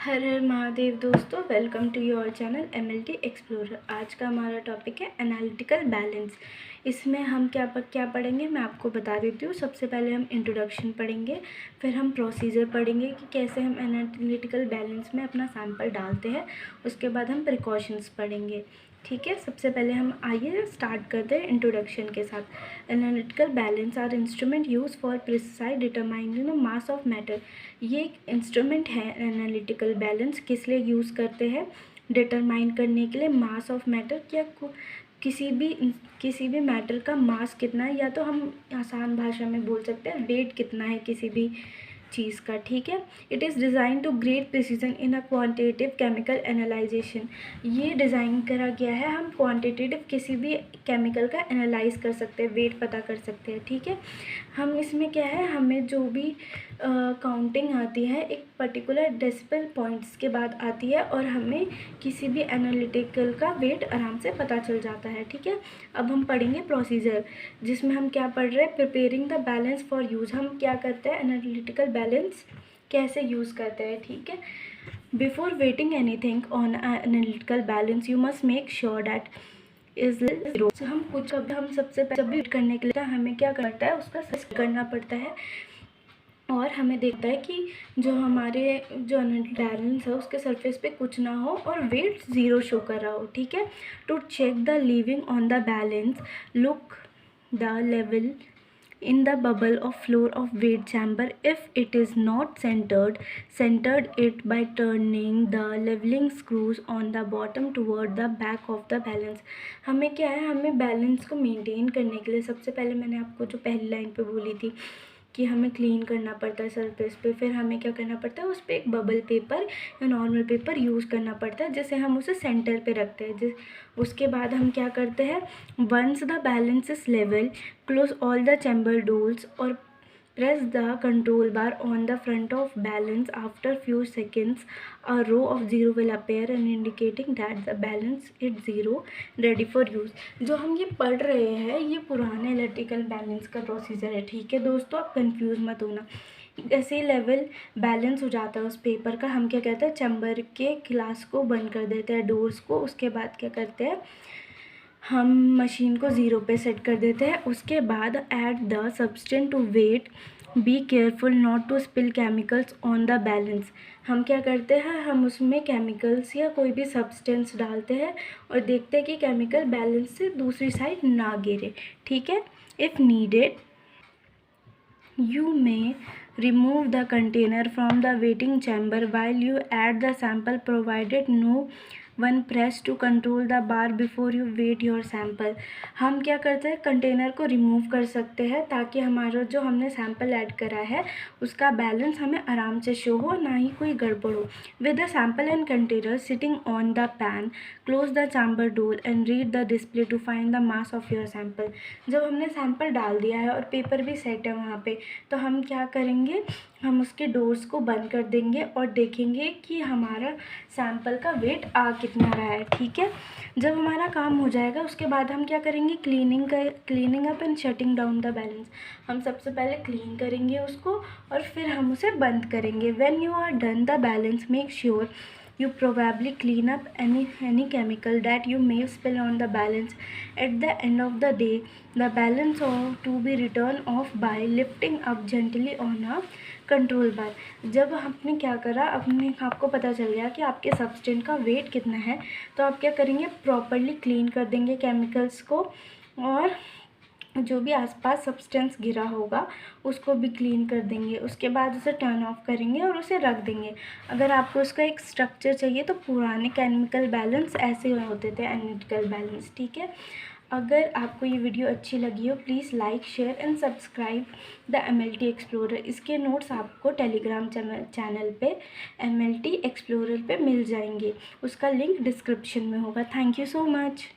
हर हर महादेव दोस्तों, welcome to your channel MLT explorer. आज का हमारा टॉपिक है एनालिटिकल बैलेंस। इसमें हम क्या पढ़ेंगे मैं आपको बता देती हूँ। सबसे पहले हम इंट्रोडक्शन पढ़ेंगे, फिर हम प्रोसीजर पढ़ेंगे कि कैसे हम एनालिटिकल बैलेंस में अपना सैंपल डालते हैं। उसके बाद हम प्रिकॉशंस पढ़ेंगे। ठीक है, सबसे पहले हम आइए स्टार्ट करते हैं इंट्रोडक्शन के साथ। Analytical balance are instrument use for precise determining the mass of matter. ये एक इंस्ट्रूमेंट है एनालिटिकल बैलेंस। किस लिए यूज़ करते हैं? डिटरमाइन करने के लिए मास ऑफ मैटर, क्या किसी भी मैटर का मास कितना है, या तो हम आसान भाषा में बोल सकते हैं वेट कितना है किसी भी चीज़ का। ठीक है, it is design to great precision in a quantitative chemical analyzation. ये डिज़ाइन करा गया है, हम क्वांटिटेटिव किसी भी केमिकल का एनालाइज कर सकते हैं, वेट पता कर सकते हैं। ठीक है, हम इसमें क्या है, हमें जो भी काउंटिंग आती है एक पर्टिकुलर डेसिबल पॉइंट्स के बाद आती है, और हमें किसी भी एनालिटिकल का वेट आराम से पता चल जाता है। ठीक है, अब हम पढ़ेंगे प्रोसीजर, जिसमें हम क्या पढ़ रहे हैं, preparing the balance for use. हम क्या करते हैं, एनालिटिकल बैलेंस कैसे यूज़ करते हैं। ठीक है, before waiting anything on analytical balance you must make sure that is zero. हम सबसे पहले जब भी करने के लिए हमें क्या करता है, उसका सर्च करना पड़ता है, और हमें देखता है कि जो हमारे जो बैलेंस है उसके सरफेस पे कुछ ना हो और वेट ज़ीरो शो कर रहा हो। ठीक है, to check the leaving on the balance, look the level in the bubble of floor of weight chamber. If it is not centered it by turning the leveling screws on the bottom toward the back of the balance. हमें क्या है, हमें balance को maintain करने के लिए सबसे पहले मैंने आपको जो पहली लाइन पे बोली थी कि हमें क्लीन करना पड़ता है सरफेस पे, फिर हमें क्या करना पड़ता है, उस पर एक बबल पेपर या नॉर्मल पेपर यूज़ करना पड़ता है, जिससे हम उसे सेंटर पे रखते हैं। उसके बाद हम क्या करते हैं, once the balance is level, close all the chamber doors और press the control bar on the front of balance. After few seconds a row of zero will appear and indicating that the balance is zero, ready for use. जो हम ये पढ़ रहे हैं ये पुराने analytical balance का प्रोसीजर है। ठीक है दोस्तों, आप कंफ्यूज मत होना। जैसे लेवल बैलेंस हो जाता है उस पेपर का, हम क्या कहते हैं, चैम्बर के ग्लास को बंद कर देते हैं, डोर्स को। उसके बाद क्या करते हैं, हम मशीन को ज़ीरो पे सेट कर देते हैं। उसके बाद add the substance to weigh, be careful not to spill chemicals on the balance. हम क्या करते हैं, हम उसमें केमिकल्स या कोई भी सब्सटेंस डालते हैं और देखते हैं कि केमिकल बैलेंस से दूसरी साइड ना गिरे। ठीक है, if needed you may remove the container from the waiting chamber while you add the sample, provided no one press to control the bar before you wait your sample. हम क्या करते हैं, कंटेनर को remove कर सकते हैं ताकि हमारा जो हमने सैम्पल ऐड करा है उसका बैलेंस हमें आराम से शो हो, ना ही कोई गड़बड़ हो। With the sample and container sitting on the pan, close the chamber door and read the display to find the mass of your sample. जब हमने सैम्पल डाल दिया है और पेपर भी सेट है वहाँ पे, तो हम क्या करेंगे, हम उसके डोर्स को बंद कर देंगे और देखेंगे कि हमारा सैंपल का वेट आ कितना रहा है। ठीक है, जब हमारा काम हो जाएगा उसके बाद हम क्या करेंगे, cleaning up and shutting down the balance. हम सबसे पहले क्लीन करेंगे उसको और फिर हम उसे बंद करेंगे। When you are done the balance, make sure you probably clean up any chemical that you may spill on the balance. At the end of the day, the balance ought to be returned off by lifting up gently on a control bar. जब हमने क्या करा, अपने आपको पता चल गया कि आपके सब्सटेंस का वेट कितना है, तो आप क्या करेंगे, प्रॉपर्ली क्लीन कर देंगे केमिकल्स को, और जो भी आसपास सब्सटेंस गिरा होगा उसको भी क्लीन कर देंगे। उसके बाद उसे टर्न ऑफ करेंगे और उसे रख देंगे। अगर आपको उसका एक स्ट्रक्चर चाहिए तो पुराने केमिकल बैलेंस ऐसे होते थे, एनालिटिकल बैलेंस। ठीक है, अगर आपको ये वीडियो अच्छी लगी हो please like, share and subscribe the MLT explorer. इसके नोट्स आपको टेलीग्राम चैनल पे MLT एक्सप्लोरर पे मिल जाएंगे, उसका लिंक डिस्क्रिप्शन में होगा। Thank you so much.